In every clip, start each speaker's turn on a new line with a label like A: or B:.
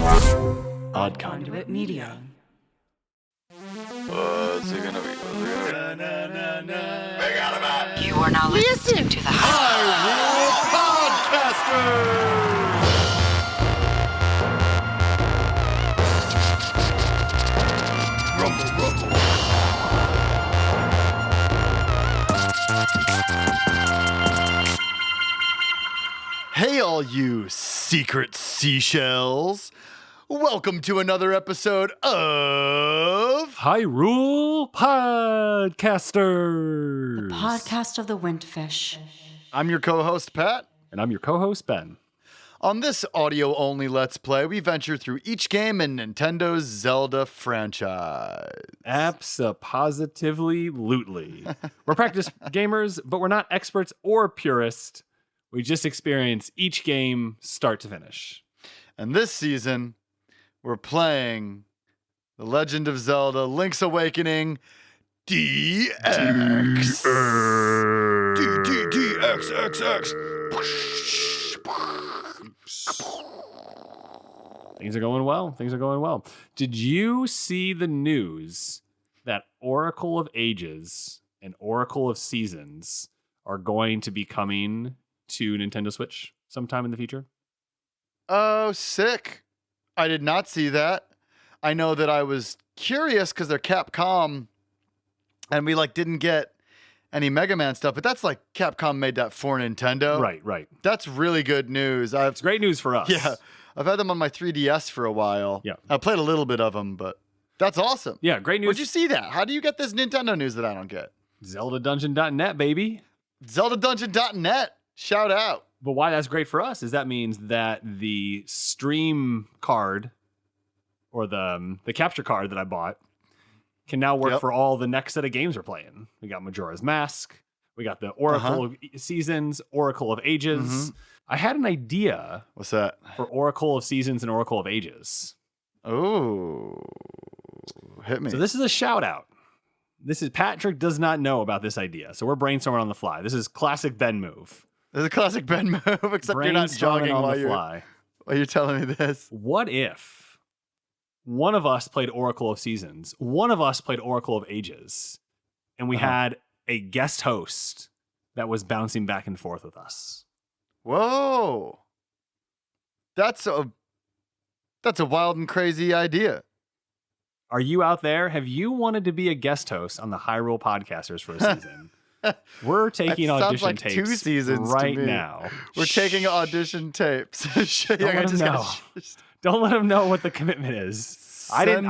A: Odd Conduit Media.
B: What's it gonna be?
A: You are now listening to the
B: Hyrule Podcasters! Rumble, rumble. Hey, all you secret seashells. Welcome to another episode of
C: Hyrule Podcasters.
A: podcast of the Windfish.
B: I'm your co-host, Pat.
C: And I'm your co-host, Ben.
B: On this audio-only Let's Play, we venture through each game in Nintendo's Zelda franchise.
C: Abso-positively lootly. We're practice gamers, but we're not experts or purists. We just experience each game start to finish.
B: And this season, we're playing The Legend of Zelda Link's Awakening DX. DXXX.
C: Things are going well. Did you see the news that Oracle of Ages and Oracle of Seasons are going to be coming to Nintendo Switch sometime in the future?
B: Oh, sick. I did not see that. I know that I was curious because they're Capcom and we didn't get any Mega Man stuff, but that's Capcom made that for Nintendo.
C: Right.
B: That's really good news.
C: It's great news for us.
B: Yeah. I've had them on my 3DS for a while.
C: Yeah.
B: I played a little bit of them, but that's awesome.
C: Yeah, great news.
B: Where'd you see that? How do you get this Nintendo news that I don't get?
C: ZeldaDungeon.net, baby.
B: ZeldaDungeon.net. Shout out.
C: But why that's great for us is that means that the stream card or the capture card that I bought can now work for all the next set of games we're playing. We got Majora's Mask. We got the Oracle of Seasons, Oracle of Ages. I had an idea.
B: What's that?
C: For Oracle of Seasons and Oracle of Ages.
B: Oh, hit me.
C: So this is a shout out. This is Patrick does not know about this idea. So we're brainstorming on the fly. This is classic Ben move.
B: This is a classic Ben move, except you're not jogging while you're telling me this.
C: What if one of us played Oracle of Seasons, one of us played Oracle of Ages, and we had a guest host that was bouncing back and forth with us?
B: Whoa. That's a wild and crazy idea.
C: Are you out there? Have you wanted to be a guest host on the Hyrule Podcasters for a season? We're taking audition tapes
B: 2 seasons
C: right now.
B: We're taking audition tapes.
C: Don't let them know. Don't let them know what the commitment is. I didn't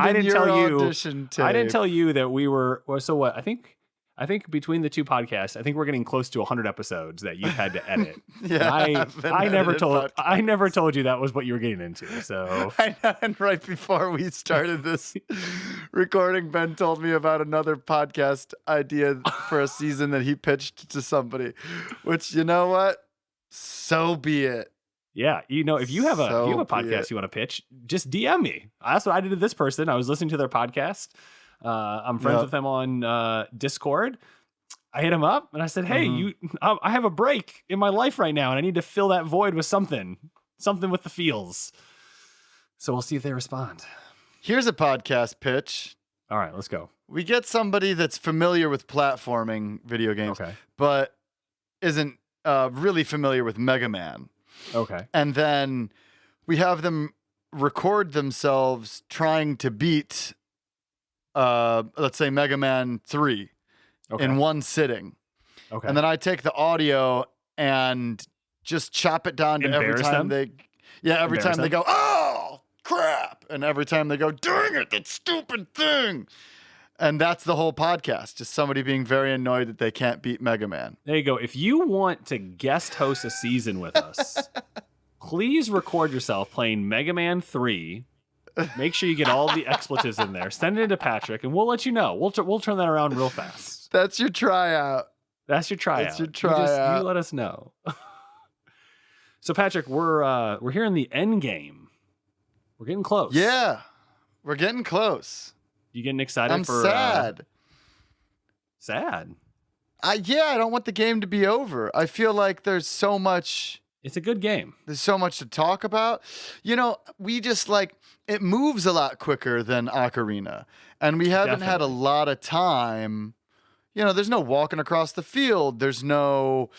C: tell you that we were. Well, so what? I think between the two podcasts, I think we're getting close to 100 episodes that you've had to edit. I never told you that was what you were getting into. So
B: I know, and right before we started this recording, Ben told me about another podcast idea for a season that he pitched to somebody. Which, you know what? So be it.
C: Yeah, if you have a podcast you want to pitch, just DM me. That's what I did to this person. I was listening to their podcast. I'm friends with them on Discord. I hit him up and I said, "Hey, I have a break in my life right now, and I need to fill that void with something with the feels." So we'll see if they respond.
B: Here's a podcast pitch.
C: All right, let's go.
B: We get somebody that's familiar with platforming video games, but isn't really familiar with Mega Man.
C: Okay.
B: And then we have them record themselves trying to beat, let's say, Mega Man 3 in one sitting. Okay. And then I take the audio and just chop it down to every time they go, "Oh, crap." And every time they go, "Dang it, that stupid thing." And that's the whole podcast. Just somebody being very annoyed that they can't beat Mega Man.
C: There you go. If you want to guest host a season with us, please record yourself playing Mega Man 3. Make sure you get all the expletives in there. Send it to Patrick, and we'll let you know. We'll turn that around real fast.
B: That's your tryout.
C: You let us know. So, Patrick, we're here in the end game. We're getting close.
B: Yeah, we're getting close.
C: You getting excited?
B: I'm sad.
C: Sad?
B: I don't want the game to be over. I feel like there's so much
C: It's a good game.
B: There's so much to talk about. We just it moves a lot quicker than Ocarina. And we haven't had a lot of time. There's no walking across the field. There's no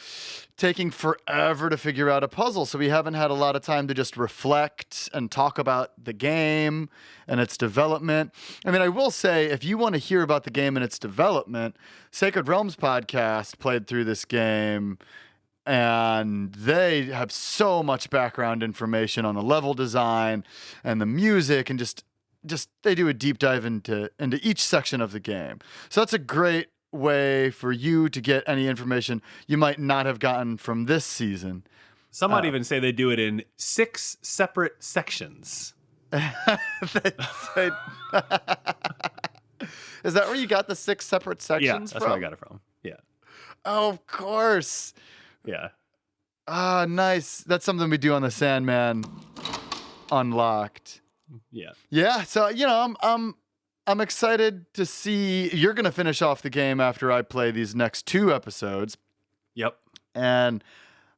B: taking forever to figure out a puzzle. So we haven't had a lot of time to just reflect and talk about the game and its development. I mean, I will say, if you want to hear about the game and its development, Sacred Realms podcast played through this game, and they have so much background information on the level design and the music, and just they do a deep dive into each section of the game. So that's a great way for you to get any information you might not have gotten from this season.
C: Some might even say they do it in 6 separate sections.
B: Is that where you got the 6 separate sections
C: that's
B: from?
C: where I got it from. Yeah.
B: Oh, of course.
C: Yeah.
B: Ah, nice. That's something we do on the Sandman Unlocked.
C: Yeah.
B: Yeah. So, I'm excited to see. You're going to finish off the game after I play these next 2 episodes.
C: Yep.
B: And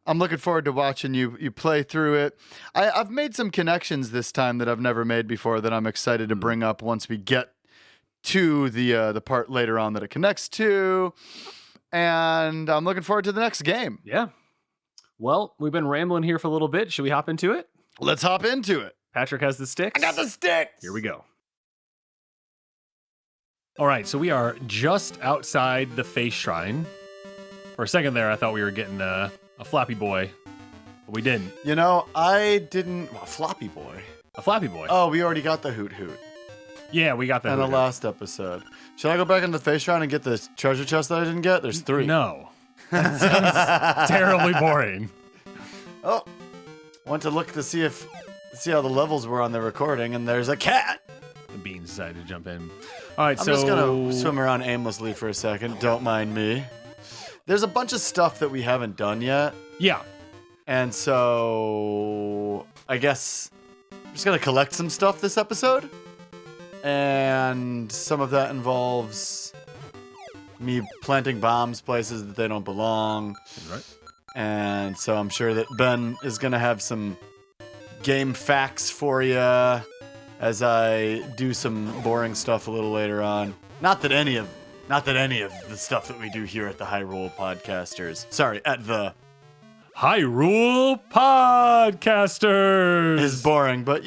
B: I'm looking forward to watching you play through it. I've made some connections this time that I've never made before that I'm excited to bring up once we get to the part later on that it connects to. And I'm looking forward to the next game.
C: Yeah. Well, we've been rambling here for a little bit. Should we hop into it?
B: Let's hop into it.
C: Patrick has the sticks.
B: I got the sticks.
C: Here we go. All right, so we are just outside the face shrine. For a second there, I thought we were getting a Flappy Boy, but we didn't.
B: I didn't. Well, Floppy Boy.
C: A Flappy Boy.
B: Oh, we already got the Hoot Hoot.
C: Yeah, we got that
B: in the last episode. Should I go back in the face shrine and get the treasure chest that I didn't get? There's 3.
C: No. That sounds terribly boring.
B: Oh, went to look to see how the levels were on the recording, and there's a cat.
C: The beans decided to jump in. All right,
B: I'm just gonna swim around aimlessly for a second. Don't mind me. There's a bunch of stuff that we haven't done yet.
C: Yeah.
B: And so I guess I'm just gonna collect some stuff this episode. And some of that involves me planting bombs places that they don't belong.
C: Right.
B: And so I'm sure that Ben is going to have some game facts for you as I do some boring stuff a little later on. Not that any of the stuff that we do here at the Hyrule Podcasters. Sorry, at the
C: Hyrule Podcasters
B: is boring, but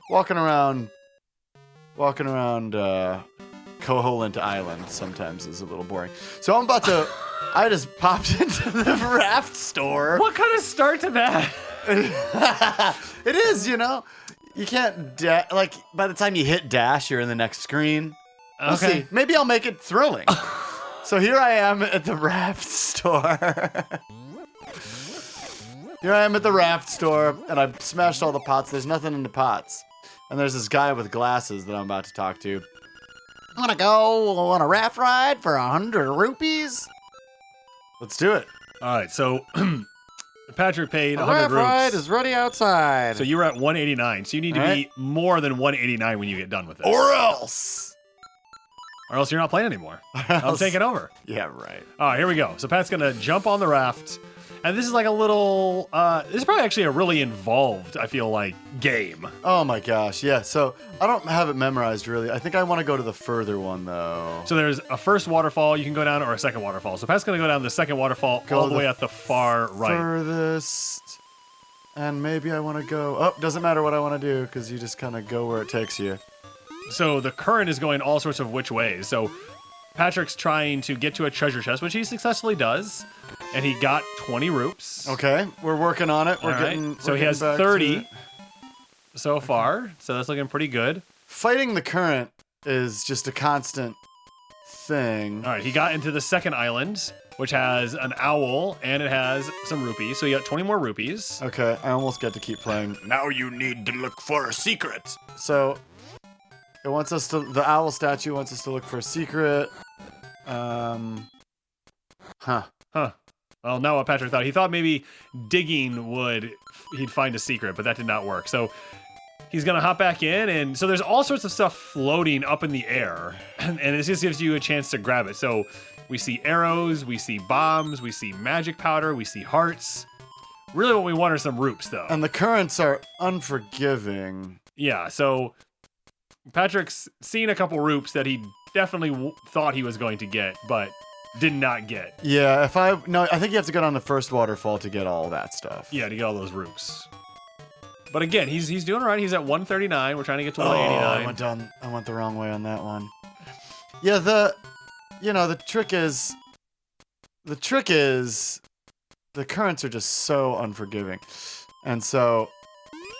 B: walking around Koholint Island sometimes is a little boring. So I just popped into the raft store.
C: What kind of start to that?
B: It is, you can't, by the time you hit dash, you're in the next screen. We'll see. Maybe I'll make it thrilling. So here I am at the raft store. And I've smashed all the pots. There's nothing in the pots. And there's this guy with glasses that I'm about to talk to. I want to go on a raft ride for 100 rupees. Let's do it.
C: All right, so Patrick paid 100
B: raft
C: rupees.
B: ride is ready outside.
C: So you were at 189. So you need to be more than 189 when you get done with this.
B: Or else
C: you're not playing anymore. I'm taking over.
B: Yeah, right.
C: All right, here we go. So Pat's going to jump on the raft. And this is like a little, this is probably actually a really involved, I feel like, game.
B: Oh my gosh, yeah. So I don't have it memorized really. I think I want to go to the further one though.
C: So there's a first waterfall you can go down, or a second waterfall. So Pat's going to go down the second waterfall all the way at the far right.
B: Furthest. And maybe I want to go, oh, doesn't matter what I want to do because you just kind of go where it takes you.
C: So the current is going all sorts of which ways. So Patrick's trying to get to a treasure chest, which he successfully does. And he got 20 rupes.
B: Okay, we're working on it.
C: So he has 30 so far. So that's looking pretty good.
B: Fighting the current is just a constant thing.
C: All right, he got into the second island, which has an owl and it has some rupees. So he got 20 more rupees.
B: Okay, I almost get to keep playing. Now you need to look for a secret. So it wants us to. The owl statue wants us to look for a secret.
C: Well, now what Patrick thought. He thought maybe digging he'd find a secret, but that did not work. So he's going to hop back in. And so there's all sorts of stuff floating up in the air. And this just gives you a chance to grab it. So we see arrows, we see bombs, we see magic powder, we see hearts. Really what we want are some roops, though.
B: And the currents are unforgiving.
C: Yeah, so Patrick's seen a couple roops that he definitely thought he was going to get, but did not get.
B: Yeah, I think you have to go down the first waterfall to get all that stuff.
C: Yeah, to get all those roops. But again, he's doing all right. He's at 139. We're trying to get to 189.
B: I went the wrong way on that one. Yeah, the trick is the currents are just so unforgiving. And so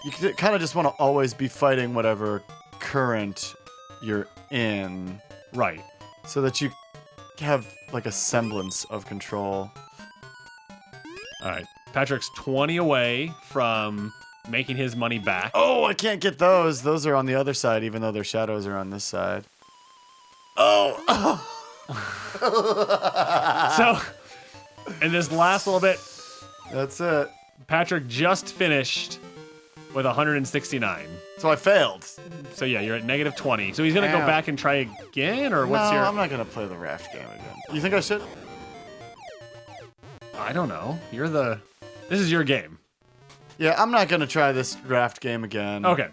B: you kind of just want to always be fighting whatever current you're in.
C: Right.
B: So that you have like a semblance of control.
C: All right. Patrick's 20 away from making his money back.
B: Oh, I can't get those. Those are on the other side, even though their shadows are on this side. Oh!
C: So, in this last little bit,
B: that's it.
C: Patrick just finished with 169.
B: So I failed.
C: So yeah, you're at negative 20. So he's gonna go back and try again, or what's
B: No, I'm not gonna play the raft game again. You think I should?
C: I don't know. This is your game.
B: Yeah, I'm not gonna try this raft game again.
C: Okay.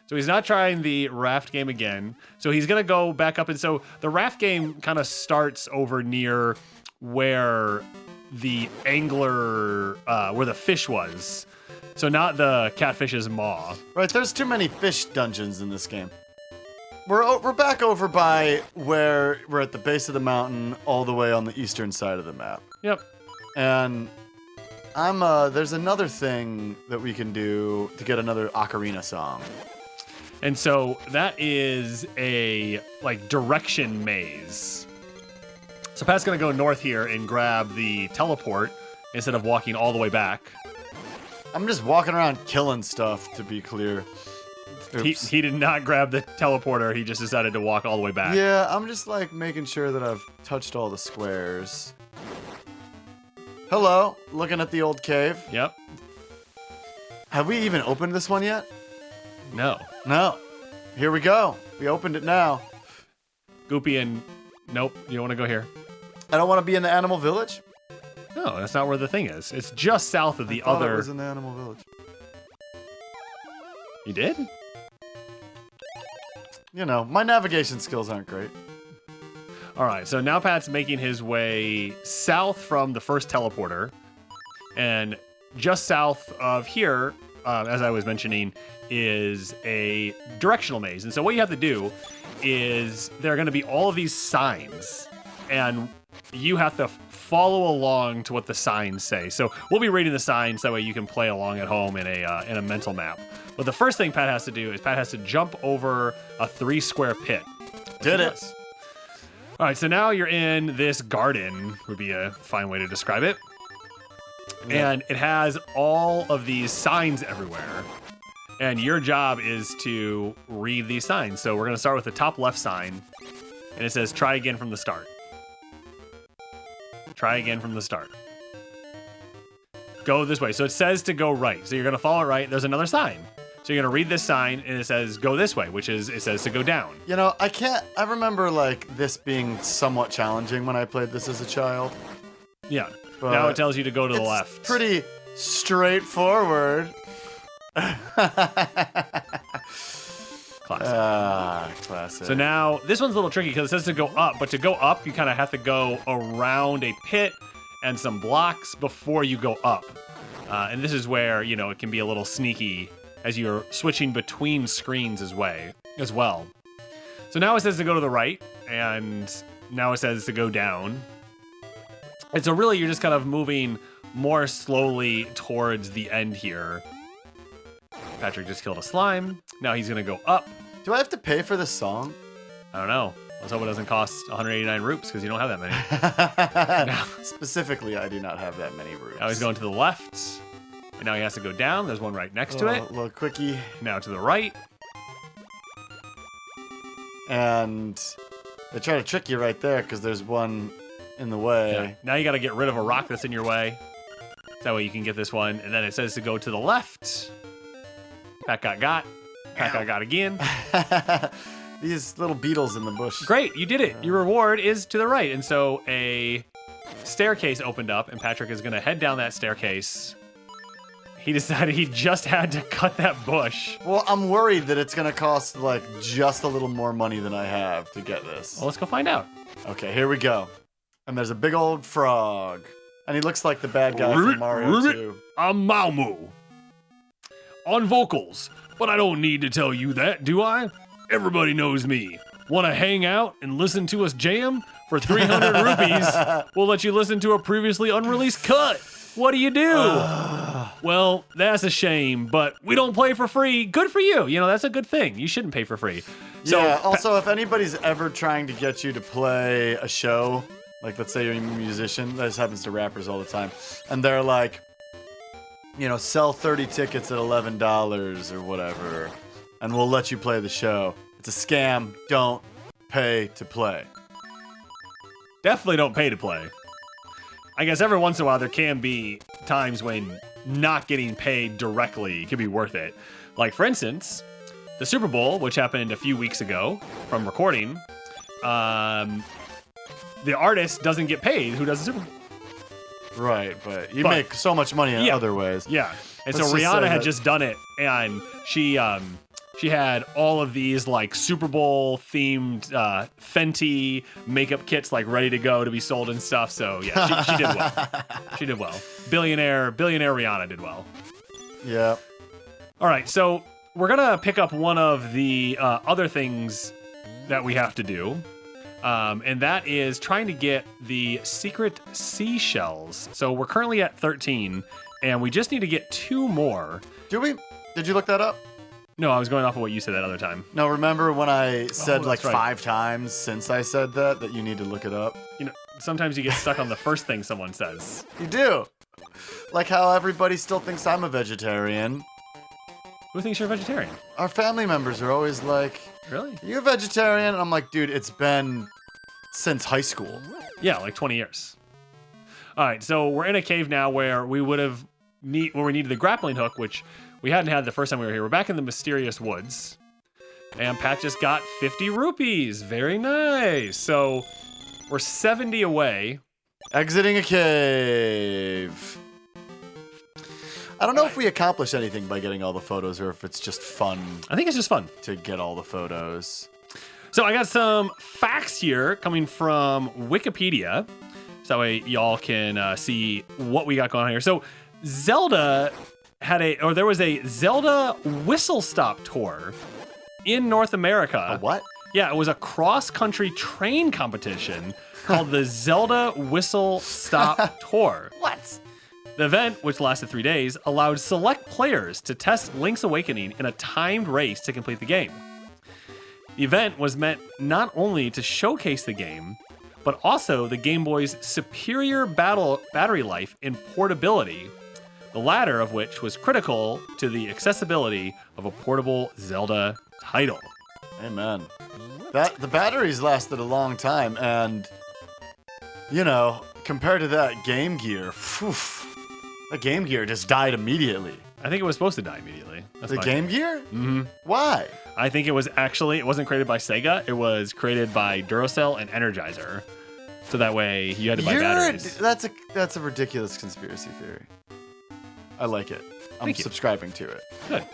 C: So he's not trying the raft game again. So he's going to go back up. And so the raft game kind of starts over near where the angler, where the fish was. So not the catfish's maw.
B: Right, there's too many fish dungeons in this game. We're back over by where we're at the base of the mountain, all the way on the eastern side of the map.
C: Yep.
B: And there's another thing that we can do to get another ocarina song.
C: And so that is a direction maze. So Pat's gonna go north here and grab the teleport instead of walking all the way back.
B: I'm just walking around killing stuff, to be clear.
C: He did not grab the teleporter. He just decided to walk all the way back.
B: Yeah, I'm just making sure that I've touched all the squares. Hello, looking at the old cave.
C: Yep.
B: Have we even opened this one yet?
C: No.
B: No. Here we go. We opened it now.
C: Goopy and... Nope, you don't want to go here.
B: I don't want to be in the animal village?
C: No, that's not where the thing is. It's just south of the
B: I thought
C: other...
B: it was in the animal village.
C: You did?
B: My navigation skills aren't great.
C: All right, so now Pat's making his way south from the first teleporter. And just south of here, as I was mentioning, is a directional maze. And so what you have to do is there are going to be all of these signs, and you have to follow along to what the signs say. So we'll be reading the signs, that way you can play along at home in a mental map. But the first thing Pat has to do is Pat has to jump over a 3-square pit.
B: Did it.
C: All right, so now you're in this garden, would be a fine way to describe it. Yeah. And it has all of these signs everywhere. And your job is to read these signs. So we're going to start with the top left sign. And it says, try again from the start. Try again from the start. Go this way. So it says to go right. So you're going to follow it right. There's another sign. So you're going to read this sign, and it says, go this way, which is, it says to go down.
B: I remember, this being somewhat challenging when I played this as a child.
C: Yeah.
B: But
C: now it tells you to go to the left.
B: It's pretty straightforward. Classic.
C: So now, this one's a little tricky because it says to go up, but to go up, you kind of have to go around a pit and some blocks before you go up. And this is where, it can be a little sneaky as you're switching between screens as well. So now it says to go to the right, and now it says to go down. And so really, you're just kind of moving more slowly towards the end here. Patrick just killed a slime. Now he's going to go up.
B: Do I have to pay for this song?
C: I don't know. Let's hope it doesn't cost 189 roops because you don't have that many.
B: No. Specifically, I do not have that many roops.
C: Now he's going to the left. And now he has to go down. There's one right next to it.
B: A little quickie.
C: Now to the right.
B: And they try to trick you right there because there's one in the way.
C: Yeah. Now you got to get rid of a rock that's in your way. That way you can get this one. And then it says to go to the left. Pat got. Pat got again.
B: These little beetles in the bush.
C: Great, you did it. Your reward is to the right. And so a staircase opened up, and Patrick is going to head down that staircase he decided he just had to cut that bush.
B: Well, I'm worried that it's going to cost like just a little more money than I have to get this.
C: Well, let's go find out.
B: Okay, here we go. And there's a big old frog. And he looks like the bad guy from Mario 2.
C: I'm Malmo. On vocals. But I don't need to tell you that, do I? Everybody knows me. Want to hang out and listen to us jam? For 300 rupees, we'll let you listen to a previously unreleased cut. What do you do? Well, that's a shame, but we don't play for free. Good for you. You know, that's a good thing. You shouldn't pay for free. So,
B: yeah, also, if anybody's ever trying to get you to play a show, like let's say you're a musician, this happens to rappers all the time, and they're like, you know, sell 30 tickets at $11 or whatever, and we'll let you play the show. It's a scam. Don't pay to play.
C: Definitely don't pay to play. I guess every once in a while there can be times when not getting paid directly could be worth it. Like, for instance, the Super Bowl, which happened a few weeks ago from recording, the artist doesn't get paid who does the Super Bowl.
B: Right, but you make so much money in other ways.
C: Yeah. And so Rihanna had just done it, and she had all of these like Super Bowl themed Fenty makeup kits like ready to go to be sold and stuff. So yeah, she did well. She did well. Billionaire Rihanna did well.
B: Yeah.
C: All right, so we're gonna pick up one of the other things that we have to do. And that is trying to get the secret seashells. So we're currently at 13, and we just need to get 2 more.
B: Do we? Did you look that up?
C: No, I was going off of what you said that other time.
B: No, remember when I said
C: that's right.
B: 5 times since I said that you need to look it up?
C: You know, sometimes you get stuck on the first thing someone says.
B: You do. Like how everybody still thinks I'm a vegetarian.
C: Who thinks you're a vegetarian?
B: Our family members are always like,
C: really?
B: Are you a vegetarian? And I'm like, dude, it's been since high school.
C: Yeah, like 20 years. All right, so we're in a cave now where we needed the grappling hook, which we hadn't had the first time we were here. We're back in the mysterious woods. And Pat just got 50 rupees. Very nice. So we're 70 away.
B: Exiting a cave. I don't know if we accomplish anything by getting all the photos or if it's just fun.
C: I think it's just fun
B: to get all the photos.
C: So I there some facts here coming from Wikipedia. So that way y'all can see what we got going on here. So Zelda there was a Zelda whistle stop tour in North America.
B: A what?
C: Yeah, it was a cross-country train competition called the Zelda Whistle Stop Tour.
B: What?
C: The event, which lasted 3 days, allowed select players to test Link's Awakening in a timed race to complete the game. The event was meant not only to showcase the game, but also the Game Boy's superior battery life and portability, the latter of which was critical to the accessibility of a portable Zelda title.
B: Amen. The batteries lasted a long time, and, you know, compared to that Game Gear, the Game Gear just died immediately.
C: I think it was supposed to die immediately. That's
B: the Game Gear?
C: Mm-hmm.
B: Why?
C: I think it wasn't created by Sega. It was created by Duracell and Energizer. So that way you had to buy batteries.
B: That's a ridiculous conspiracy theory. I like it. I'm subscribing to it.
C: Good.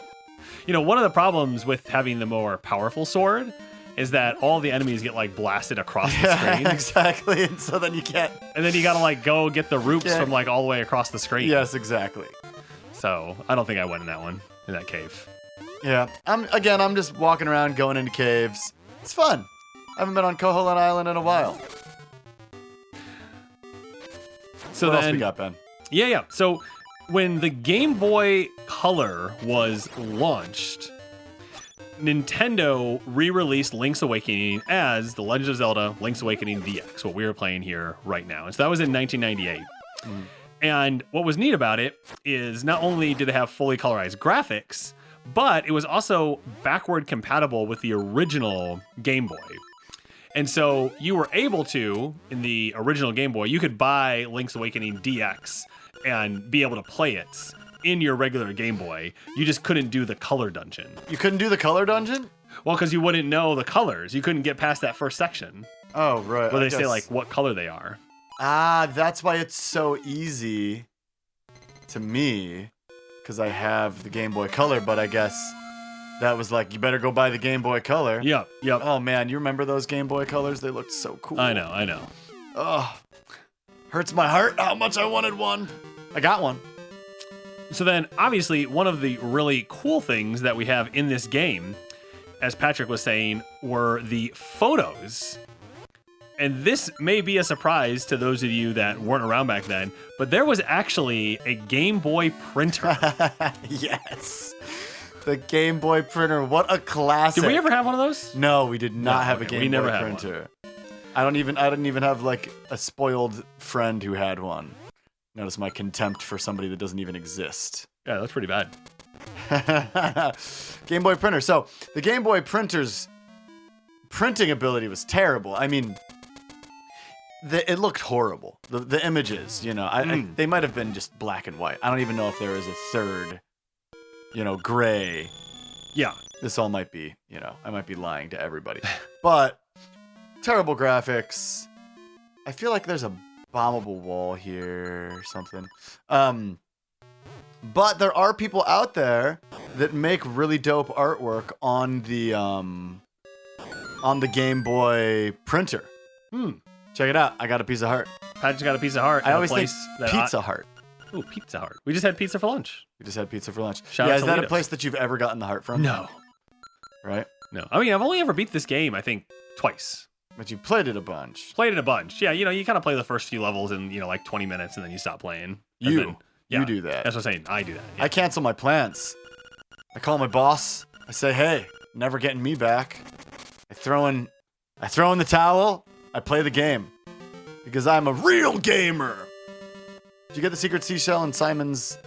C: You know, one of the problems with having the more powerful sword is that all the enemies get like blasted across the screen.
B: Exactly. And so then you can't.
C: And then you gotta like go get the roots from like all the way across the screen.
B: Yes, exactly.
C: So I don't think I went in that cave.
B: Yeah. I'm just walking around going into caves. It's fun. I haven't been on Koholint Island in a while.
C: So
B: what else we got, Ben?
C: Yeah. So when the Game Boy Color was launched, Nintendo re-released Link's Awakening as The Legend of Zelda Link's Awakening DX, what we were playing here right now. And so that was in 1998. Mm. And what was neat about it is not only did it have fully colorized graphics, but it was also backward compatible with the original Game Boy. And so you were able to, in the original Game Boy, you could buy Link's Awakening DX and be able to play it in your regular Game Boy. You just couldn't do the color dungeon.
B: You couldn't do the color dungeon?
C: Well, because you wouldn't know the colors. You couldn't get past that first section.
B: Oh, right.
C: Where they say like what color they are.
B: Ah, that's why it's so easy to me because I have the Game Boy Color, but I guess that was like, you better go buy the Game Boy Color.
C: Yep.
B: Oh man, you remember those Game Boy Colors? They looked so cool.
C: I know.
B: Oh, hurts my heart how much I wanted one. I got one.
C: So then, obviously, one of the really cool things that we have in this game, as Patrick was saying, were the photos. And this may be a surprise to those of you that weren't around back then, but there was actually a Game Boy printer.
B: Yes. The Game Boy printer. What a classic.
C: Did we ever have one of those?
B: No, we did not have a Game Boy
C: never
B: printer. I didn't even have like a spoiled friend who had one. Notice my contempt for somebody that doesn't even exist.
C: Yeah, that's pretty bad.
B: Game Boy printer. So the Game Boy printer's printing ability was terrible. I mean, it looked horrible. The images, you know, they might have been just black and white. I don't even know if there was a third, you know, gray.
C: Yeah.
B: This all might be, you know, I might be lying to everybody. But terrible graphics. I feel like there's a bombable wall here or something. But there are people out there that make really dope artwork on the Game Boy printer. Check it out. I got a piece of heart.
C: Patrick's got a piece of heart.
B: I always think Pizza Heart.
C: Ooh, Pizza Heart. We just had pizza for lunch.
B: We just had pizza for lunch.
C: Shout out
B: is
C: to
B: that
C: Litos.
B: a place that you've ever gotten the heart from?
C: No.
B: Right?
C: No. I mean, I've only ever beat this game, I think, twice.
B: But you played it a bunch.
C: Played it a bunch. Yeah, you know, you kind of play the first few levels in, you know, like 20 minutes and then you stop playing.
B: You do that.
C: That's what I'm saying. I do that. Yeah.
B: I cancel my plans. I call my boss. I say, hey, never getting me back. I throw in the towel. I play the game. Because I'm a real gamer. Did you get the secret seashell in Simon's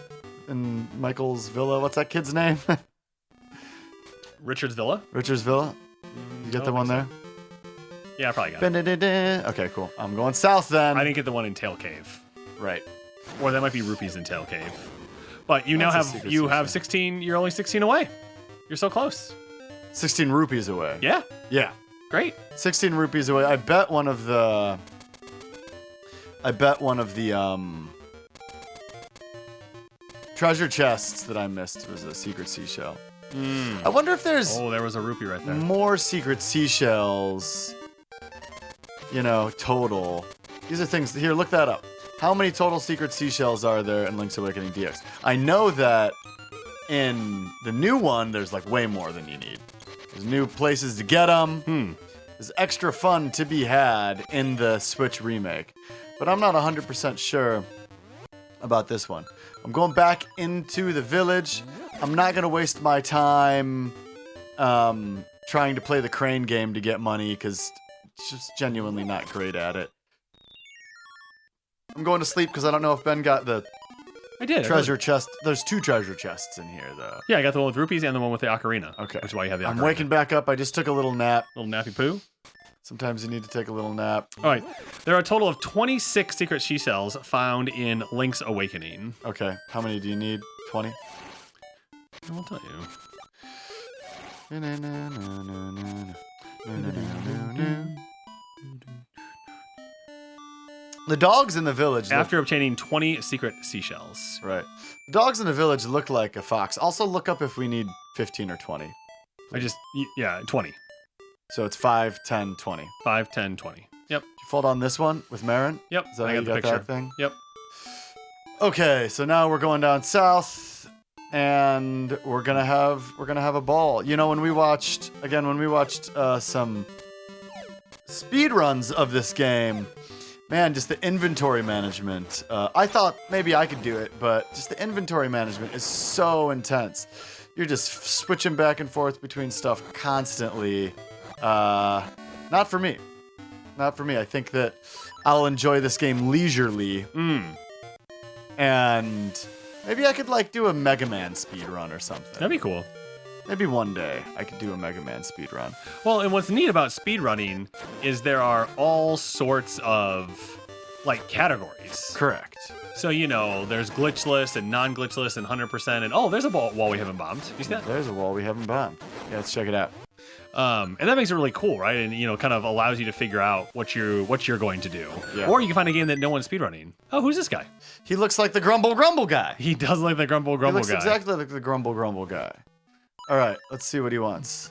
B: and Michael's villa? What's that kid's name?
C: Richard's Villa?
B: Richard's Villa? You get the one there?
C: Yeah, I probably got it.
B: Okay, cool. I'm going south then.
C: I didn't get the one in Tail Cave.
B: Right.
C: Or that might be rupees in Tail Cave. But you now
B: That's a
C: have
B: secret
C: 16, you're only 16 away. You're so close.
B: 16 rupees away.
C: Yeah.
B: Yeah.
C: Great.
B: 16 rupees away. I bet one of the treasure chests that I missed was a secret seashell. I wonder if there's
C: there was a rupee right there.
B: more secret seashells, you know, total. These are things, here, look that up. How many total secret seashells are there in Link's Awakening DX? I know that in the new one, there's like way more than you need. There's new places to get them. There's extra fun to be had in the Switch remake. But I'm not 100% sure about this one. I'm going back into the village. I'm not going to waste my time trying to play the crane game to get money because it's just genuinely not great at it. I'm going to sleep because I don't know if Ben got the treasure chest. There's 2 treasure chests in here, though.
C: Yeah, I got the one with rupees and the one with the ocarina.
B: Okay.
C: Which is why you have the ocarina.
B: I'm waking back up. I just took a little nap.
C: Little nappy poo.
B: Sometimes you need to take a little nap.
C: All right. There are a total of 26 secret seashells found in Link's Awakening.
B: Okay. How many do you need? 20?
C: I'll tell you.
B: The dogs in the village.
C: After obtaining 20 secret seashells.
B: Right. The dogs in the village look like a fox. Also, look up if we need 15 or 20.
C: 20.
B: So it's 5, 10, 20.
C: 5, 10, 20. Yep.
B: Did you fold on this one with Marin?
C: Yep.
B: Is that
C: I
B: how
C: got
B: you
C: the
B: got
C: picture.
B: that thing?
C: Yep.
B: Okay, so now we're going down south, and we're gonna have a ball. You know, when we watched some speed runs of this game, man, just the inventory management. I thought maybe I could do it, but just the inventory management is so intense. You're just switching back and forth between stuff constantly. Not for me. Not for me. I think that I'll enjoy this game leisurely. And maybe I could like do a Mega Man speedrun or something.
C: That'd be cool.
B: Maybe one day I could do a Mega Man speedrun.
C: Well, and what's neat about speedrunning is there are all sorts of like categories.
B: Correct.
C: So, you know, there's glitchless and non-glitchless and 100% and there's a wall we haven't bombed. You see that?
B: There's a wall we haven't bombed. Yeah, let's check it out.
C: And that makes it really cool, right? And kind of allows you to figure out what you're going to do.
B: Yeah.
C: Or you can find a game that no one's speedrunning. Oh, who's this guy?
B: He looks like the Grumble guy.
C: He does look like the Grumble guy.
B: He looks exactly like the Grumble guy. All right, let's see what he wants.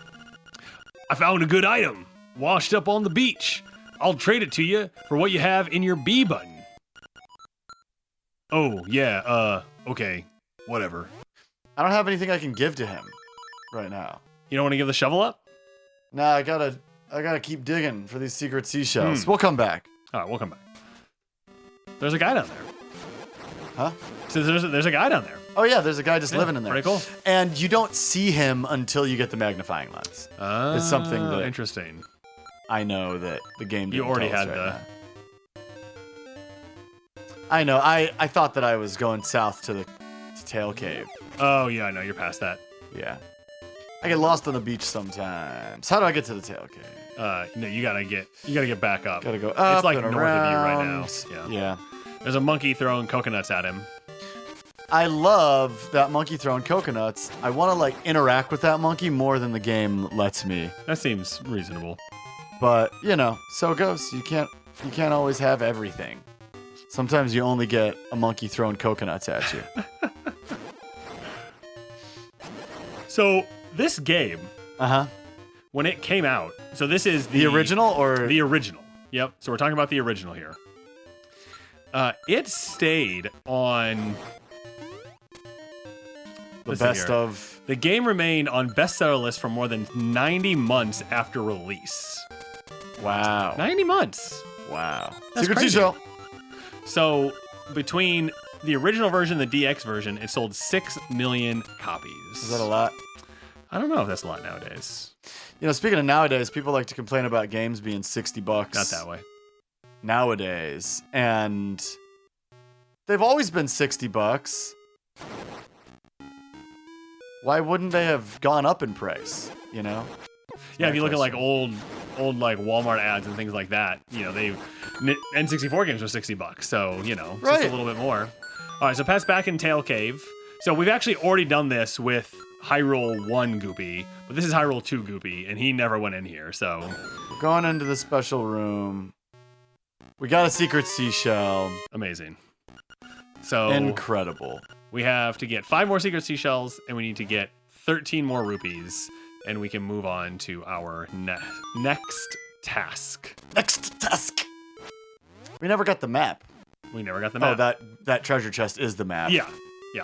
C: I found a good item, washed up on the beach. I'll trade it to you for what you have in your B button. Oh, yeah, okay, whatever.
B: I don't have anything I can give to him right now.
C: You don't want to give the shovel up?
B: Nah, I gotta keep digging for these secret seashells. We'll come back.
C: All right, we'll come back. There's a guy down there.
B: Huh?
C: So there's a guy down there.
B: Oh yeah, there's a guy just living in there.
C: Pretty cool.
B: And you don't see him until you get the magnifying lens. It's something that
C: interesting.
B: I know that the game didn't
C: You already
B: tell us
C: had
B: right now. I know. I thought that I was going south to Tail Cave.
C: Oh yeah, I know. You're past that.
B: Yeah. I get lost on the beach sometimes. How do I get to the Tail Cave?
C: No, you gotta get back up.
B: Gotta go up.
C: It's like
B: and
C: north
B: around.
C: of you right now.
B: Yeah.
C: There's a monkey throwing coconuts at him.
B: I love that monkey throwing coconuts. I want to interact with that monkey more than the game lets me.
C: That seems reasonable.
B: But so it goes. You can't always have everything. Sometimes you only get a monkey throwing coconuts at you.
C: So this game, when it came out, so this is
B: the original or
C: the original. Yep. So we're talking about the original here. It stayed on
B: the best of.
C: The game remained on bestseller lists for more than 90 months after release.
B: Wow.
C: 90 months.
B: Wow.
C: That's
B: Secret
C: crazy.
B: Seashell.
C: So between the original version and the DX version, it sold 6 million copies.
B: Is that a lot?
C: I don't know if that's a lot nowadays.
B: Speaking of nowadays, people like to complain about games being $60.
C: Not that way.
B: Nowadays. And they've always been $60. Why wouldn't they have gone up in price,
C: Yeah, if you look at old Walmart ads and things like that, N64 games were $60, so it's
B: right.
C: Just a little bit more. All right, so Pat's back in Tail Cave. So we've actually already done this with Hyrule 1 Goopy, but this is Hyrule 2 Goopy, and he never went in here, so.
B: We're going into the special room. We got a secret seashell.
C: Amazing. So.
B: Incredible.
C: We have to get 5 more secret seashells, and we need to get 13 more rupees, and we can move on to our next task.
B: Next task. We never got the map.
C: We never got the map.
B: Oh, that treasure chest is the map.
C: Yeah,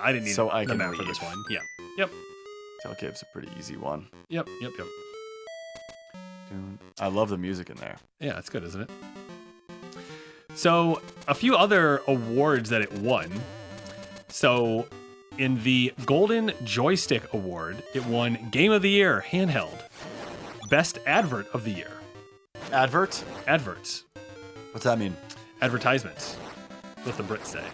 C: I didn't need the map
B: leave.
C: for this one. Yeah, yep.
B: Tail Cave's a pretty easy one.
C: Yep.
B: I love the music in there.
C: Yeah, it's good, isn't it? So, a few other awards that it won. So, in the Golden Joystick Award, it won Game of the Year Handheld, Best Advert of the Year.
B: Adverts?
C: What's
B: that mean?
C: Advertisements. That's what the Brits say.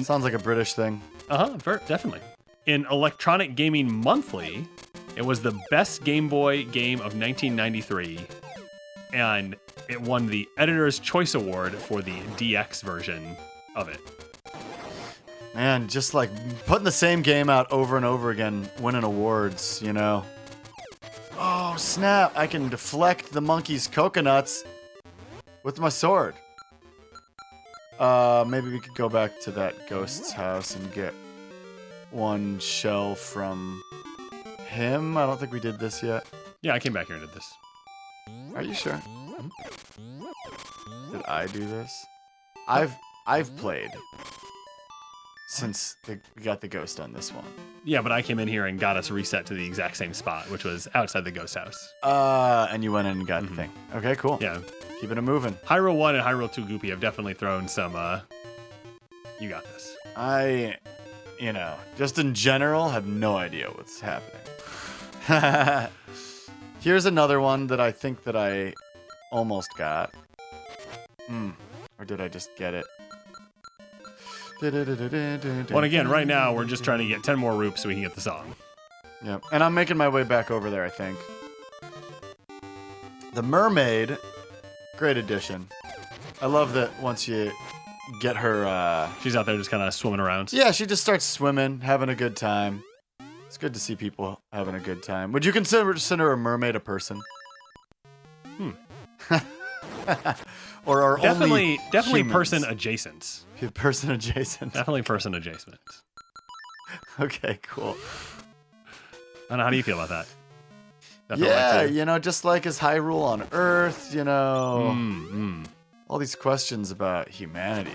B: Sounds like a British thing.
C: Definitely. In Electronic Gaming Monthly, it was the best Game Boy game of 1993, and it won the Editor's Choice Award for the DX version of it.
B: Man, just putting the same game out over and over again, winning awards, Oh, snap. I can deflect the monkey's coconuts with my sword. Maybe we could go back to that ghost's house and get one shell from him. I don't think we did this yet.
C: Yeah, I came back here and did this.
B: Are you sure? Did I do this? I've played since we got the ghost on this one.
C: Yeah, but I came in here and got us reset to the exact same spot, which was outside the ghost house.
B: And you went in and got the thing. Okay, cool.
C: Yeah.
B: Keeping it moving.
C: Hyrule 1 and Hyrule 2 Goopy have definitely thrown some, you got this.
B: I, just in general, have no idea what's happening. Here's another one that I think that I almost got. Or did I just get it?
C: Well, again, right now, we're just trying to get 10 more roops so we can get the song.
B: Yep. And I'm making my way back over there, I think. The mermaid, great addition. I love that once you get her...
C: She's out there just kind of swimming around.
B: Yeah, she just starts swimming, having a good time. It's good to see people having a good time. Would you consider a mermaid a person? Or are
C: definitely
B: humans?
C: person adjacent.
B: Person adjacent.
C: Definitely person adjacent.
B: Okay, cool.
C: I don't know, how do you feel about that?
B: Yeah, just like is Hyrule on Earth, all these questions about humanity.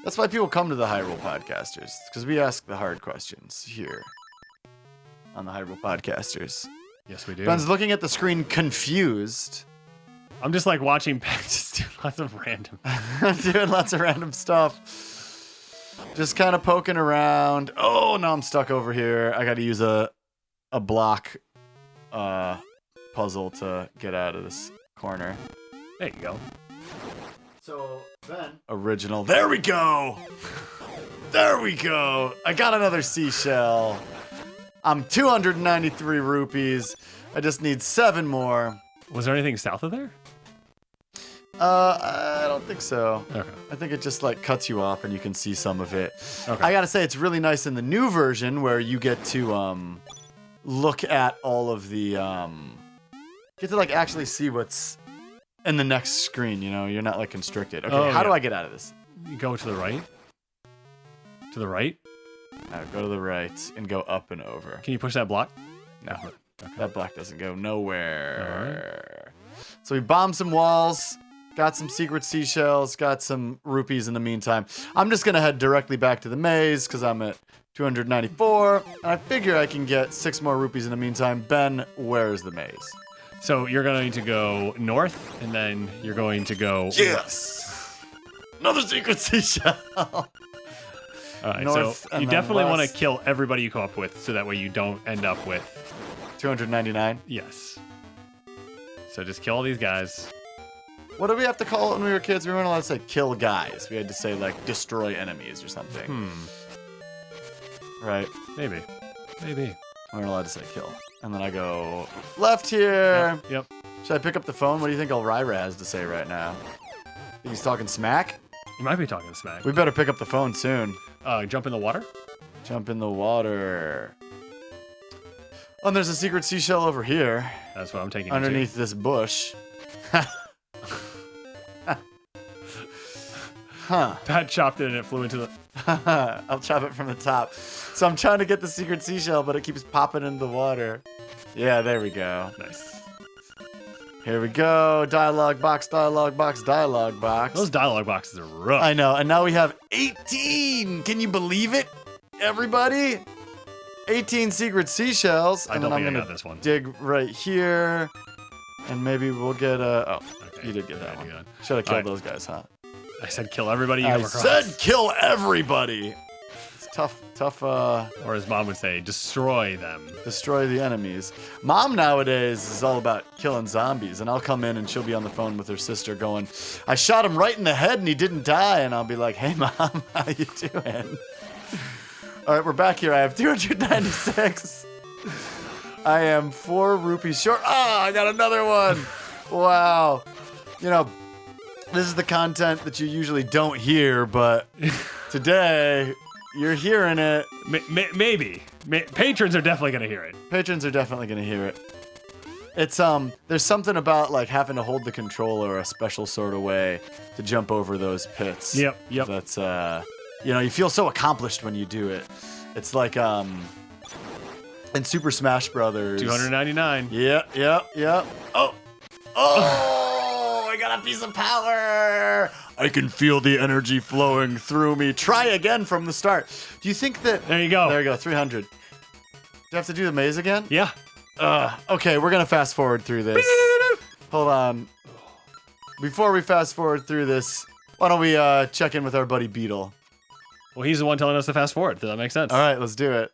B: That's why people come to the Hyrule Podcasters, because we ask the hard questions here on the Hyrule Podcasters.
C: Yes, we do.
B: Ben's looking at the screen confused.
C: I'm just like watching Ben just do lots of random.
B: Doing lots of random stuff. Just kind of poking around. Oh, no, I'm stuck over here. I got to use a block puzzle to get out of this corner.
C: There you go.
B: So, Ben. Original. There we go. There we go. I got another seashell. I'm 293 rupees. I just need 7 more.
C: Was there anything south of there?
B: I don't think so.
C: Okay.
B: I think it just like cuts you off and you can see some of it.
C: Okay.
B: I gotta say, it's really nice in the new version where you get to look at all of the get to like actually see what's in the next screen. You're not like constricted. Okay, how do I get out of this?
C: You go to the right. To the right.
B: Go to the right and go up and over.
C: Can you push that block?
B: No,
C: Okay.
B: that block doesn't go nowhere. Right. So we bombed some walls. Got some secret seashells, got some rupees in the meantime. I'm just going to head directly back to the maze because I'm at 294. And I figure I can get 6 more rupees in the meantime. Ben, where's the maze?
C: So you're going to go north, and then you're going to go...
B: Yes! Another secret seashell!
C: All right,
B: North
C: so you definitely want to kill everybody you come up with, so that way you don't end up with...
B: 299?
C: Yes. So just kill all these guys.
B: What did we have to call it when we were kids? We weren't allowed to say kill guys. We had to say, like, destroy enemies or something. Right?
C: Maybe. We
B: weren't allowed to say kill. And then I go left here.
C: Yep.
B: Should I pick up the phone? What do you think Elvira has to say right now? Think he's talking smack?
C: You might be talking smack.
B: We better pick up the phone soon.
C: Jump in the water?
B: Jump in the water. Oh, and there's a secret seashell over here.
C: That's what I'm taking
B: underneath this bush. Huh.
C: Pat chopped it and it flew into the...
B: I'll chop it from the top. So I'm trying to get the secret seashell, but it keeps popping into the water. Yeah, there we go.
C: Nice.
B: Here we go. Dialogue box, dialogue box, dialogue box.
C: Those dialogue boxes are rough.
B: I know. And now we have 18. Can you believe it, everybody? 18 secret seashells.
C: I don't think I got this one.
B: Dig right here. And maybe we'll get a... Oh,
C: okay.
B: You did get that one.
C: Good.
B: Should have killed those guys, huh?
C: I said kill everybody you
B: I
C: come across.
B: said kill everybody. It's tough.
C: Or as Mom would say, destroy them.
B: Destroy the enemies. Mom nowadays is all about killing zombies, and I'll come in and she'll be on the phone with her sister going, I shot him right in the head and he didn't die. And I'll be like, hey, Mom, how you doing? All right, we're back here. I have 296. I am 4 rupees short. Ah, I got another one. Wow. This is the content that you usually don't hear, but today you're hearing it.
C: Maybe. Patrons are definitely going to hear it.
B: Patrons are definitely going to hear it. It's there's something about like having to hold the controller a special sort of way to jump over those pits.
C: Yep.
B: That's you feel so accomplished when you do it. It's like in Super Smash Brothers.
C: 299.
B: Yep. Oh. I got a piece of power. I can feel the energy flowing through me. Try again from the start. Do you think that...
C: There you go.
B: There you go, 300. Do you have to do the maze again?
C: Yeah.
B: Okay, we're going to fast forward through this. Hold on. Before we fast forward through this, why don't we check in with our buddy Beetle?
C: Well, he's the one telling us to fast forward. Does that make sense?
B: All right, let's do it.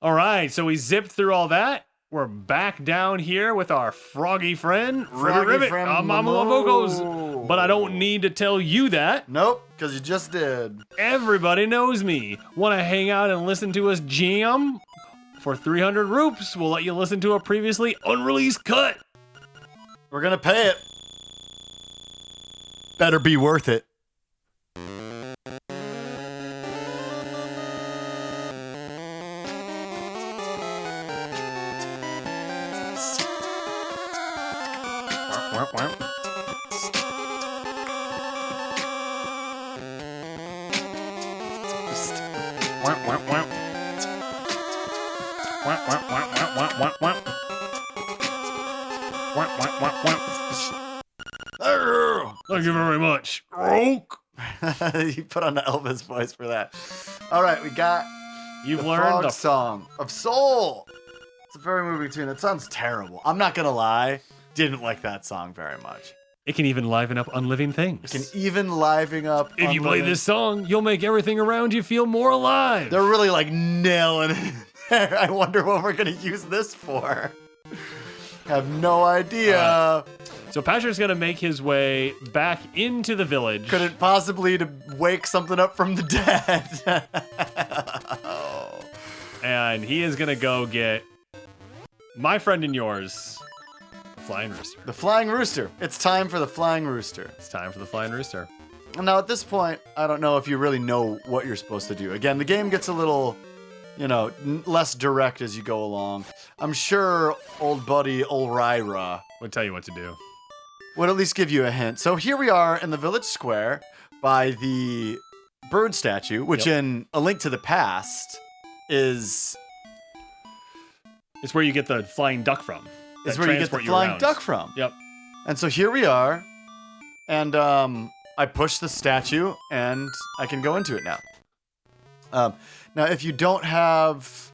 C: All right, so we zipped through all that. We're back down here with our froggy friend, Ribbit. I'm Mama Vocals. But I don't need to tell you that.
B: Nope, because you just did.
C: Everybody knows me. Want to hang out and listen to us jam? For 300 rupees, we'll let you listen to a previously unreleased cut.
B: We're going to pay it. Better be worth it.
C: Thank you very much.
B: You put on the Elvis voice for that. All right, we got
C: You've
B: the
C: learned
B: Frog
C: the
B: Song of Soul. It's a very moving tune. It sounds terrible. I'm not gonna lie. Didn't like that song very much.
C: It can even liven up unliving things.
B: It can even liven up.
C: If you play this song, you'll make everything around you feel more alive.
B: They're really like nailing it there. I wonder what we're gonna use this for. Have no idea.
C: So Patrick's gonna make his way back into the village.
B: Could it possibly to wake something up from the dead?
C: And he is gonna go get my friend and yours, the Flying Rooster.
B: The Flying Rooster. It's time for the Flying Rooster.
C: It's time for the Flying Rooster.
B: Now at this point, I don't know if you really know what you're supposed to do. Again, the game gets a little, less direct as you go along. I'm sure old buddy Ulryra
C: We'll tell you what to do.
B: would at least give you a hint. So here we are in the village square by the bird statue, which in A Link to the Past is...
C: It's where you get the flying duck from.
B: Is where you get the flying duck from.
C: Yep.
B: And so here we are, and I push the statue, and I can go into it now. Now, if you don't have...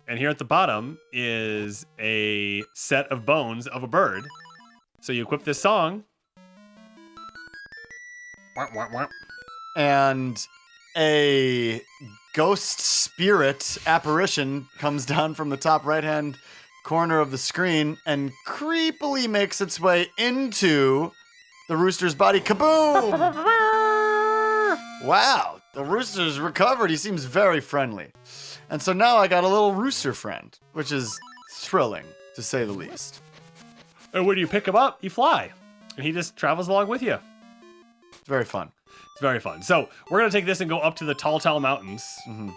C: And here at the bottom is a set of bones of a bird. So you equip this song.
B: And a ghost spirit apparition comes down from the top right-hand corner of the screen and creepily makes its way into the rooster's body. Kaboom! Wow, the rooster's recovered. He seems very friendly. And so now I got a little rooster friend, which is thrilling, to say the least.
C: And when you pick him up, you fly. And he just travels along with you.
B: It's very fun.
C: It's very fun. So we're going to take this and go up to the tall mountains.
B: Mm-hmm.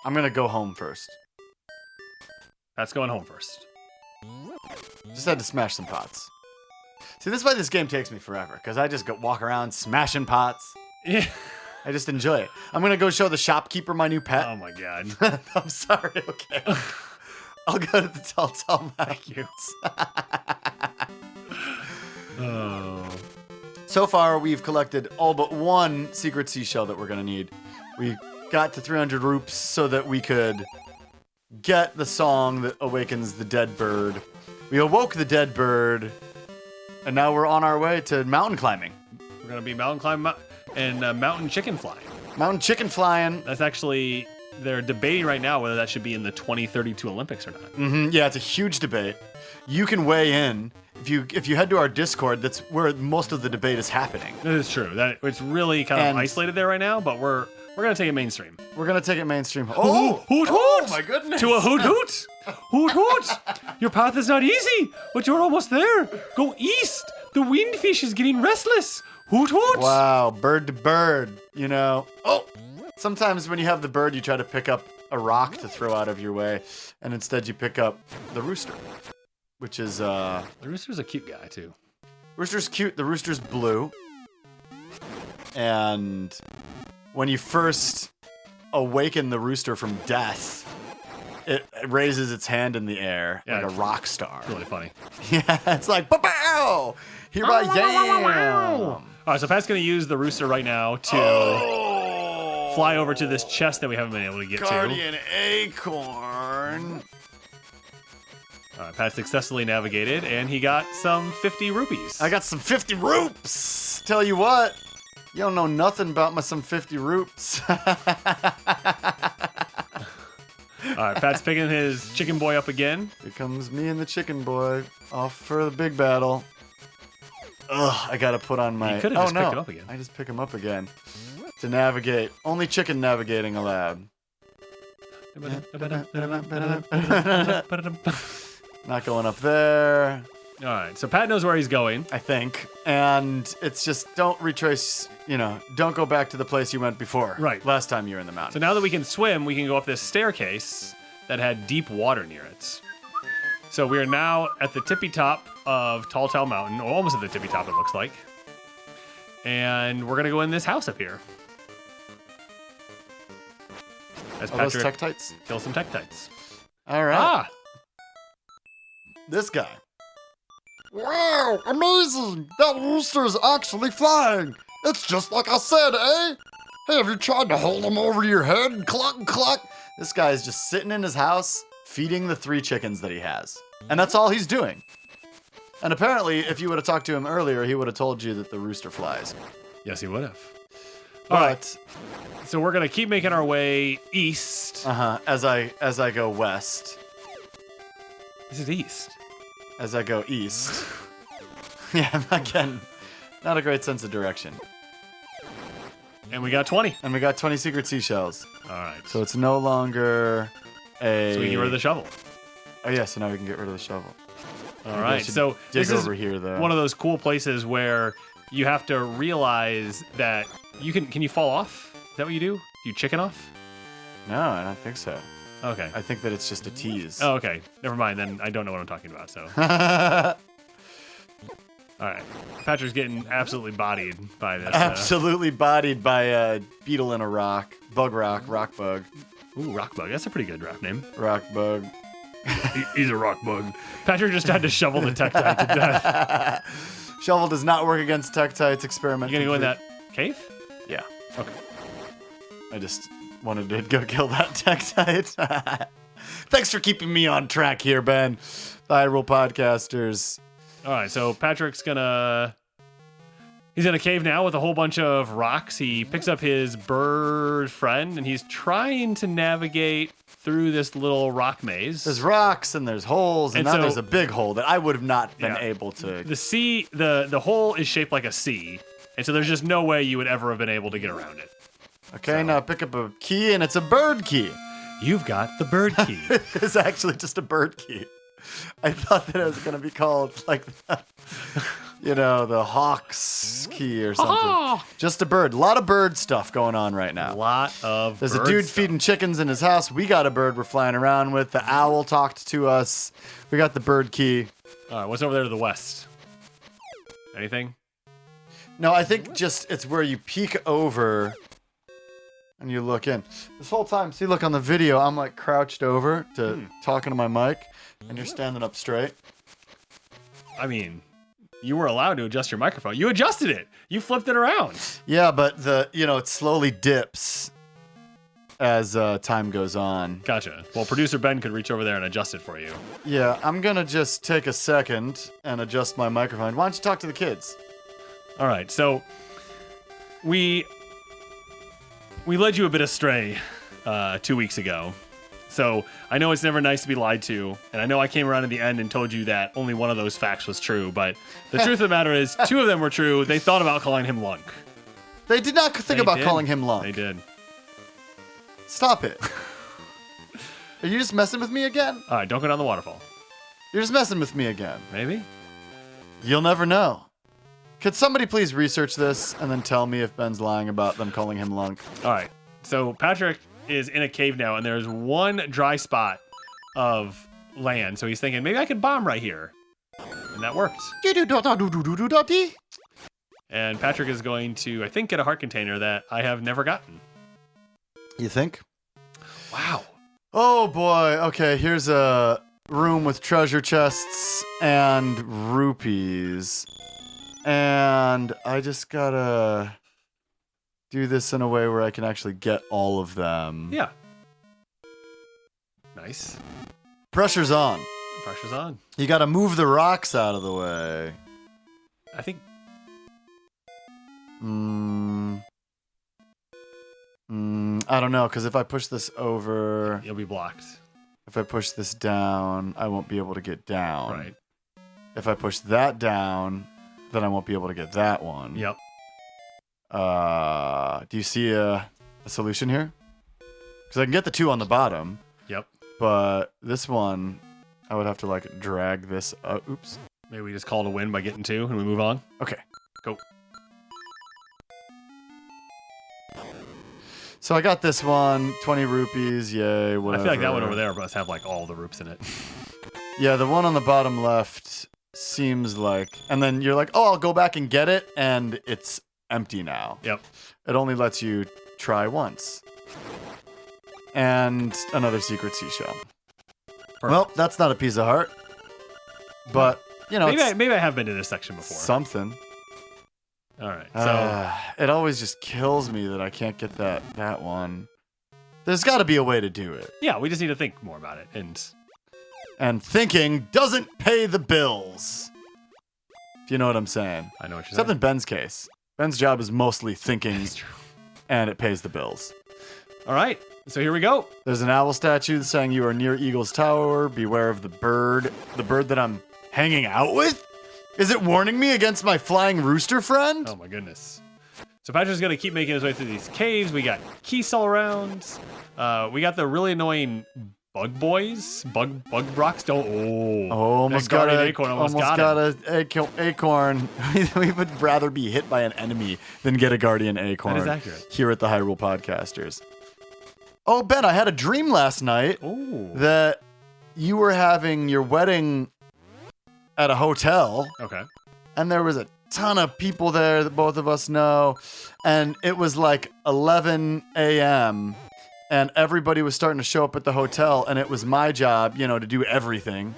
B: I'm going to go home first.
C: That's going home first.
B: Just had to smash some pots. See, this is why this game takes me forever, because I just walk around smashing pots.
C: Yeah.
B: I just enjoy it. I'm going to go show the shopkeeper my new pet.
C: Oh, my God.
B: I'm sorry, okay. I'll go to the tall mountains.
C: Oh.
B: So far, we've collected all but one secret seashell that we're going to need. We got to 300 roops so that we could get the song that awakens the dead bird. We awoke the dead bird, and now we're on our way to mountain climbing.
C: We're going to be mountain climbing and mountain chicken flying.
B: Mountain chicken flying.
C: That's actually, they're debating right now whether that should be in the 2032 Olympics or not.
B: Mm-hmm. Yeah, it's a huge debate. You can weigh in. If you head to our Discord, that's where most of the debate is happening.
C: That is true. That it's really kind of isolated there right now, but we're gonna take it mainstream.
B: We're gonna take it mainstream.
C: Oh, hoot hoot!
B: Oh my goodness!
C: To a hoot hoot! Hoot hoot! Your path is not easy, but you're almost there. Go east. The windfish is getting restless. Hoot hoot!
B: Wow, bird to bird. Oh, sometimes when you have the bird, you try to pick up a rock to throw out of your way, and instead you pick up the rooster. Which is,
C: The rooster's a cute guy, too.
B: Rooster's cute. The rooster's blue. And when you first awaken the rooster from death, it raises its hand in the air like a rock star.
C: It's really funny.
B: Yeah, it's like, pow! Here I am!
C: All right, so Pat's going to use the rooster right now to fly over to this chest that we haven't been able to get
B: Guardian Acorn.
C: All right, Pat successfully navigated, and he got some 50 rupees.
B: I got some 50 roops. Tell you what, you don't know nothing about my some 50 roops.
C: All right, Pat's picking his chicken boy up again.
B: Here comes me and the chicken boy off for the big battle. Ugh, I gotta put on my...
C: You could have just picked him up again.
B: I just pick him up again to navigate. Only chicken navigating allowed. Not going up there.
C: All right, so Pat knows where he's going.
B: I think. And it's just, don't retrace, don't go back to the place you went before.
C: Right.
B: Last time you were in the mountain.
C: So now that we can swim, we can go up this staircase that had deep water near it. So we are now at the tippy top of Tall Tale Mountain, or almost at the tippy top, it looks like. And we're going to go in this house up here. As
B: Are those
C: Patrick
B: Tektites?
C: kills some Tektites.
B: All right.
C: Ah!
B: This guy. Wow, amazing! That rooster is actually flying! It's just like I said, eh? Hey, have you tried to hold him over your head? Cluck, cluck! This guy is just sitting in his house, feeding the 3 chickens that he has. And that's all he's doing. And apparently, if you would have talked to him earlier, he would have told you that the rooster flies.
C: Yes, he would have. All right. So we're going to keep making our way east.
B: As I go west.
C: This is east.
B: As I go east. Yeah, again, not a great sense of direction.
C: And we got 20.
B: And we got 20 secret seashells.
C: All right.
B: So it's no longer a...
C: So we can get rid of the shovel.
B: Oh, yeah, so now we can get rid of the shovel.
C: All right. So this is
B: here, though.
C: one of those cool places where you have to realize that you can you fall off? Is that what you do? You chicken off?
B: No, I don't think so.
C: Okay.
B: I think that it's just a tease.
C: Oh, okay. Never mind. Then I don't know what I'm talking about. So. All right. Patrick's getting absolutely bodied by this.
B: Absolutely bodied by a beetle in a rock. Rock bug.
C: Ooh, rock bug. That's a pretty good rap name.
B: Rock bug.
C: He's a rock bug. Patrick just had to shovel the Tektite to death.
B: Shovel does not work against Tektites. Experiment.
C: You gonna go in that cave?
B: Yeah.
C: Okay.
B: I just wanted to go kill that Tektite. Thanks for keeping me on track here, Ben. The Hyrule Podcasters.
C: All right, so Patrick's he's in a cave now with a whole bunch of rocks. He picks up his bird friend, and he's trying to navigate through this little rock maze.
B: There's rocks, and there's holes, and now
C: so,
B: there's a big hole that I would have not been able to...
C: The hole is shaped like a C, and so there's just no way you would ever have been able to get around it.
B: Okay, now pick up a key, and it's a bird key.
C: You've got the bird key.
B: It's actually just a bird key. I thought that it was going to be called, like, the hawk's key or something.
C: Oh!
B: Just a bird. A lot of bird stuff going on right now.
C: A lot of
B: There's a
C: bird
B: dude
C: stuff.
B: feeding chickens in his house. We got a bird we're flying around with. The owl talked to us. We got the bird key.
C: All right, what's over there to the west? Anything?
B: No, I think just it's where you peek over and you look in. This whole time, see, look on the video, I'm like crouched over to talking to my mic, and you're standing up straight.
C: I mean, you were allowed to adjust your microphone. You adjusted it. You flipped it around.
B: Yeah, but it slowly dips as time goes on.
C: Gotcha. Well, producer Ben could reach over there and adjust it for you.
B: Yeah, I'm gonna just take a second and adjust my microphone. Why don't you talk to the kids?
C: All right, so we led you a bit astray 2 weeks ago. So I know it's never nice to be lied to, and I know I came around at the end and told you that only one of those facts was true, but the truth of the matter is 2 of them were true. They thought about calling him Lunk.
B: They did not think about calling him Lunk.
C: They did.
B: Stop it. Are you just messing with me again?
C: All right, don't go down the waterfall.
B: You're just messing with me again.
C: Maybe?
B: You'll never know. Could somebody please research this and then tell me if Ben's lying about them calling him Lunk?
C: All right, so Patrick is in a cave now, and there's one dry spot of land. So he's thinking, maybe I could bomb right here. And that worked. And Patrick is going to, I think, get a heart container that I have never gotten.
B: You think?
C: Wow.
B: Oh boy. Okay, here's a room with treasure chests and rupees. And I just gotta do this in a way where I can actually get all of them.
C: Yeah. Nice.
B: Pressure's on.
C: Pressure's on.
B: You gotta move the rocks out of the way.
C: I think.
B: I don't know, because if I push this over...
C: You'll be blocked.
B: If I push this down, I won't be able to get down.
C: Right.
B: If I push that down, then I won't be able to get that one.
C: Yep.
B: Do you see a solution here? Because I can get the 2 on the bottom.
C: Yep.
B: But this one, I would have to like drag this up. Oops.
C: Maybe we just call it a win by getting 2 and we move on.
B: Okay.
C: Go.
B: So I got this one, 20 rupees, yay, whatever.
C: I feel like that one over there must have like all the roops in it.
B: Yeah, the one on the bottom left seems like... And then you're like, oh, I'll go back and get it, and it's empty now.
C: Yep.
B: It only lets you try once. And another secret seashell. Perfect. Well, that's not a piece of heart. But, you know,
C: maybe I have been to this section before.
B: Something.
C: All right. So
B: it always just kills me that I can't get that one. There's got to be a way to do it.
C: Yeah, we just need to think more about it.
B: And thinking doesn't pay the bills. If you know what I'm saying.
C: I know what you're
B: Except
C: saying.
B: in Ben's case. Ben's job is mostly thinking, and it pays the bills.
C: All right. So here we go.
B: There's an owl statue saying you are near Eagle's Tower. Beware of the bird that I'm hanging out with? Is it warning me against my flying rooster friend?
C: Oh my goodness. So Patrick's going to keep making his way through these caves. We got keys all around. We got the really annoying bug boys. Bug rocks.
B: Almost got an acorn. We would rather be hit by an enemy than get a guardian acorn.
C: That is accurate.
B: Here at the Hyrule Podcasters. Oh, Ben, I had a dream last night that you were having your wedding at a hotel.
C: Okay.
B: And there was a ton of people there that both of us know. And it was like 11 a.m. And everybody was starting to show up at the hotel. And it was my job, to do everything,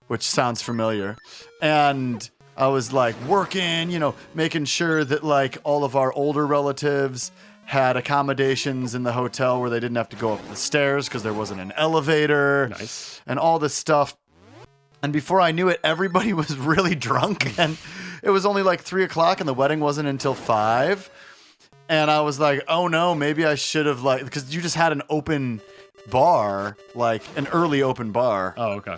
B: which sounds familiar. And I was like working, making sure that like all of our older relatives had accommodations in the hotel where they didn't have to go up the stairs because there wasn't an elevator.
C: Nice.
B: And all this stuff. And before I knew it, everybody was really drunk. And it was only like 3 o'clock and the wedding wasn't until 5. And I was like, oh no, maybe I should have because you just had an open bar, like an early open bar.
C: Oh, okay.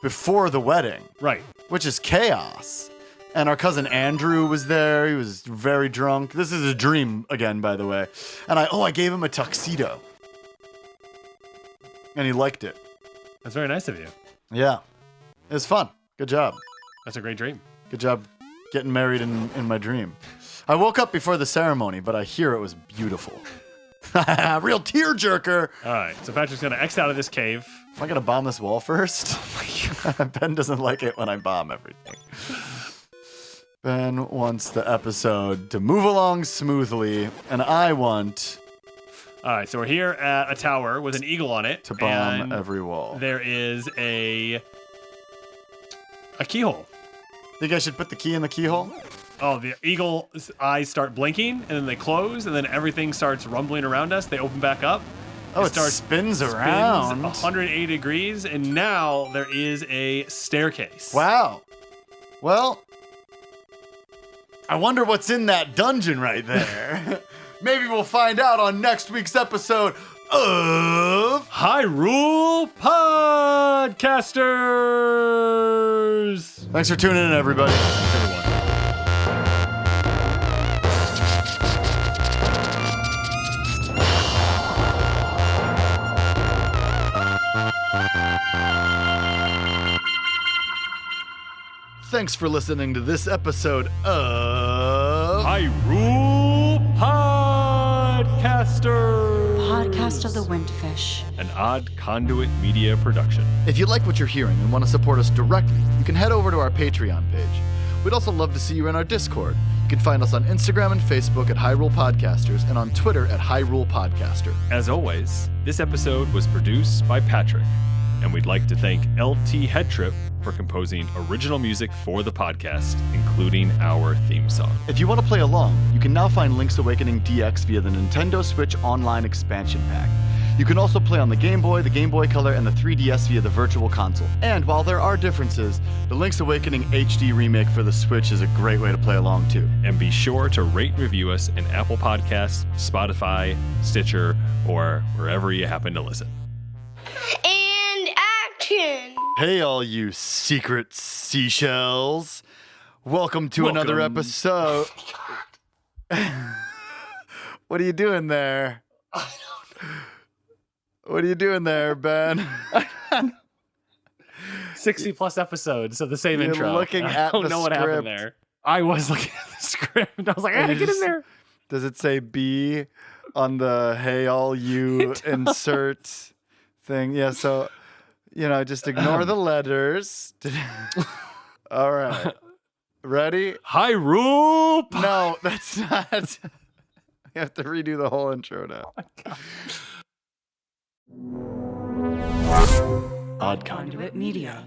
B: Before the wedding.
C: Right.
B: Which is chaos. And our cousin Andrew was there. He was very drunk. This is a dream again, by the way. And I gave him a tuxedo. And he liked it.
C: That's very nice of you.
B: Yeah. It was fun. Good job.
C: That's a great dream.
B: Good job getting married in my dream. I woke up before the ceremony, but I hear it was beautiful. Real tearjerker.
C: All right. So Patrick's going to X out of this cave.
B: Am I going to bomb this wall first? Ben doesn't like it when I bomb everything. Ben wants the episode to move along smoothly, and I want...
C: All right, so we're here at a tower with an eagle on it.
B: To bomb every wall.
C: There is a keyhole.
B: Think I should put the key in the keyhole?
C: Oh, the eagle's eyes start blinking, and then they close, and then everything starts rumbling around us. They open back up.
B: Oh, it spins around.
C: 180 degrees, and now there is a staircase.
B: Wow. Well... I wonder what's in that dungeon right there. Maybe we'll find out on next week's episode of
C: Hyrule Podcasters.
B: Thanks for tuning in, everybody. Thanks for listening to this episode of
C: Hyrule Podcasters.
A: Podcast of the Windfish.
C: An Odd Conduit Media production.
B: If you like what you're hearing and want to support us directly, you can head over to our Patreon page. We'd also love to see you in our Discord. You can find us on Instagram and Facebook at Hyrule Podcasters and on Twitter at Hyrule Podcaster.
C: As always, this episode was produced by Patrick, and we'd like to thank LT Headtrip for composing original music for the podcast, including our theme song.
B: If you want to play along, you can now find Link's Awakening DX via the Nintendo Switch Online Expansion Pack. You can also play on the Game Boy, the Game Boy Color, and the 3DS via the Virtual Console. And while there are differences, the Link's Awakening HD remake for the Switch is a great way to play along too.
C: And be sure to rate and review us in Apple Podcasts, Spotify, Stitcher, or wherever you happen to listen.
D: And action!
B: Hey, all you secret seashells. Welcome to another episode. What are you doing there? What are you doing there, Ben?
C: 60 plus episodes of the same
B: You're
C: intro.
B: looking
C: I
B: at
C: don't
B: the
C: know what happened
B: script.
C: there. I was looking at the script. I was like, I gotta get in there.
B: Does it say B on the hey all you insert thing? Yeah, so just ignore the letters. All right. Ready?
C: Hyrule.
B: No, that's not. We have to redo the whole intro now.
A: Odd Conduit Media.